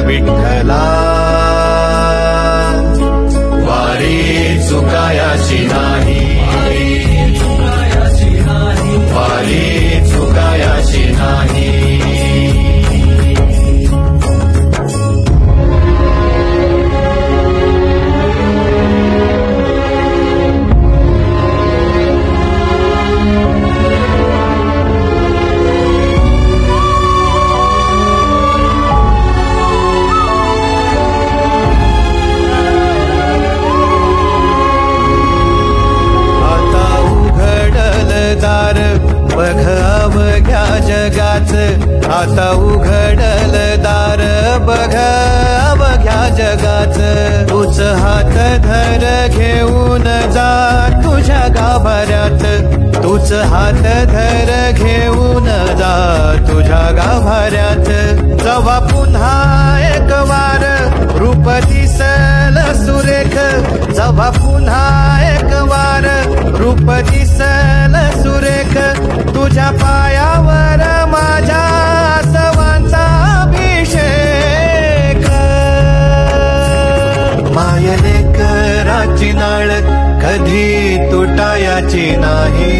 विठ्ठला, वारी चुकायाची नाही, वारी चुकायाची नाही. बघ अवघ्या जगाच, आता उघडल दार बघ अवघ्या जगाच. तूच हात धर घेऊन जा तुझ्या गाभाऱ्यात, तूच हात धर घेऊन जा तुझ्या गाभाऱ्यात. जवा पुन्हा एक वार रूप दिसल सुरेख, जवा पुन्हा एक वार रूप दिसल सुरेख. तुझ्या पायावर माझ्या सवांचा अभिषेक. मायलेकराची नाळ कधी तुटायाची नाही,